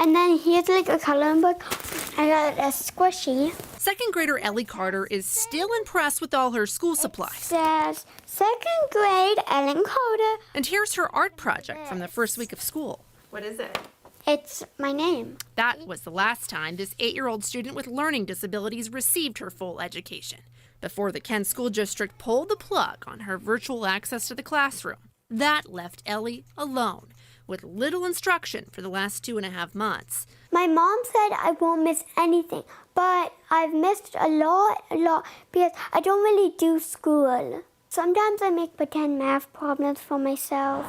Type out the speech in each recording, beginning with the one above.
And then here's like a coloring book. I got a squishy. Second grader Ellie Carter is still impressed with all her school supplies. It says second grade Ellen Carter. And here's her art project from the first week of school. What is it? It's my name. That was the last time this 8-year-old student with learning disabilities received her full education, before the Kent School District pulled the plug on her virtual access to the classroom. That left Ellie alone, with little instruction for the last 2.5 months. My mom said I won't miss anything, but I've missed a lot because I don't really do school. Sometimes I make pretend math problems for myself.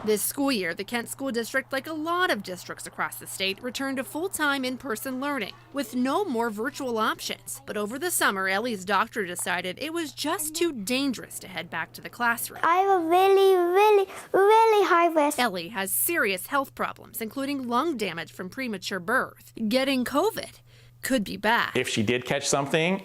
This school year, the Kent School District, like a lot of districts across the state, returned to full-time in-person learning with no more virtual options. But over the summer, Ellie's doctor decided it was just too dangerous to head back to the classroom. I have a really high risk. Ellie has serious health problems, including lung damage from premature birth. Getting COVID could be bad. If she did catch something,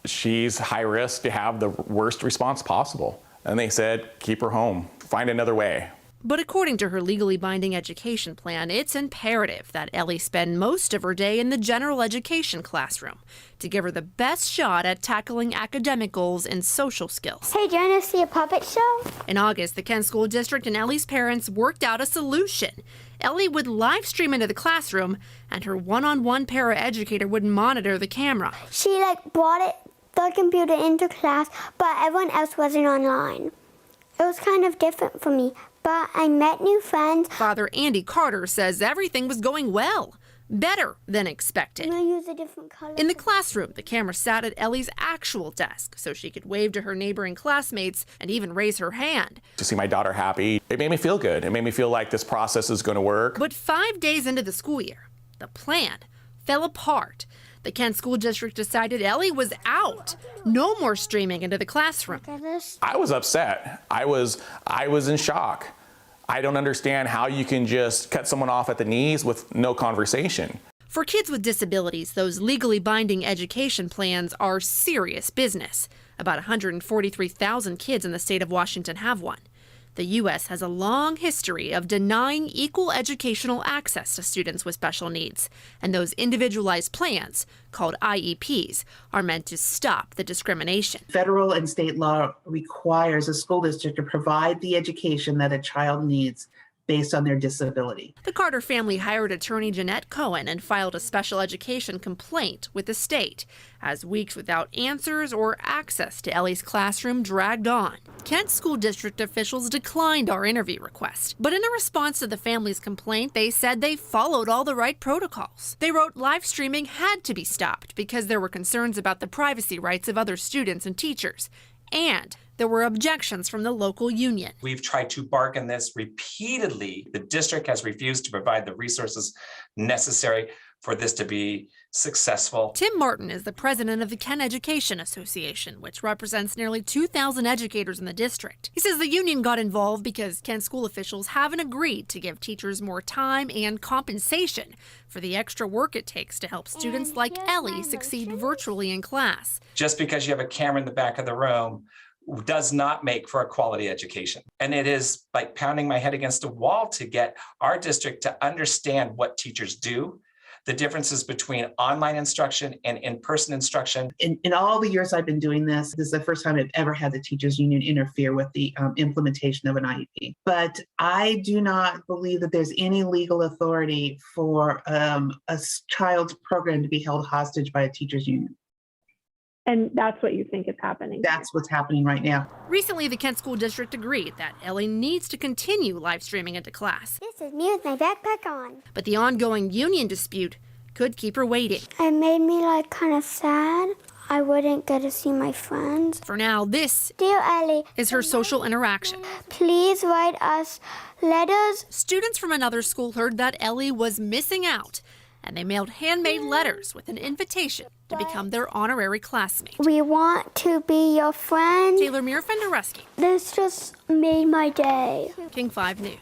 she's high risk to have the worst response possible. And they said, keep her home, find another way. But according to her legally binding education plan, it's imperative that Ellie spend most of her day in the general education classroom to give her the best shot at tackling academic goals and social skills. Hey, do you want to see a puppet show? In August, the Kent School District and Ellie's parents worked out a solution. Ellie would live stream into the classroom, and her one-on-one paraeducator would monitor the camera. She brought the computer into class, but everyone else wasn't online. It was kind of different for me, but I met new friends. Father Andy Carter says everything was going well, better than expected. I'm gonna use a different color. In the classroom, the camera sat at Ellie's actual desk so she could wave to her neighboring classmates and even raise her hand. To see my daughter happy, it made me feel good. It made me feel like this process is going to work. But 5 days into the school year, the plan fell apart. The Kent School District decided Ellie was out. No more streaming into the classroom. I was upset. I was in shock. I don't understand how you can just cut someone off at the knees with no conversation. For kids with disabilities, those legally binding education plans are serious business. About 143,000 kids in the state of Washington have one. The U.S. has a long history of denying equal educational access to students with special needs, and those individualized plans, called IEPs, are meant to stop the discrimination. Federal and state law requires a school district to provide the education that a child needs based on their disability. The Carter family hired attorney Jeanette Cohen and filed a special education complaint with the state as weeks without answers or access to Ellie's classroom dragged on. Kent School District officials declined our interview request, but in a response to the family's complaint, they said they followed all the right protocols. They wrote live streaming had to be stopped because there were concerns about the privacy rights of other students and teachers, and there were objections from the local union. We've tried to bargain this repeatedly. The district has refused to provide the resources necessary for this to be successful. Tim Martin is the president of the Kent Education Association, which represents nearly 2,000 educators in the district. He says the union got involved because Kent school officials haven't agreed to give teachers more time and compensation for the extra work it takes to help students like Ellie succeed virtually in class. Just because you have a camera in the back of the room does not make for a quality education. And it is like pounding my head against a wall to get our district to understand what teachers do, the differences between online instruction and in-person instruction. In all the years I've been doing this is the first time I've ever had the teachers union interfere with the implementation of an IEP. But I do not believe that there's any legal authority for a child's program to be held hostage by a teachers union. And that's what you think is happening. That's what's happening right now. Recently, the Kent School District agreed that Ellie needs to continue live streaming into class. This is me with my backpack on. But the ongoing union dispute could keep her waiting. It made me kind of sad. I wouldn't get to see my friends. For now, this Dear Ellie, is her social interaction. please write us letters. Students from another school heard that Ellie was missing out, and they mailed handmade letters with an invitation to become their honorary classmate. We want to be your friend. Taylor Muir, Fendereski, This just made my day. King 5 News.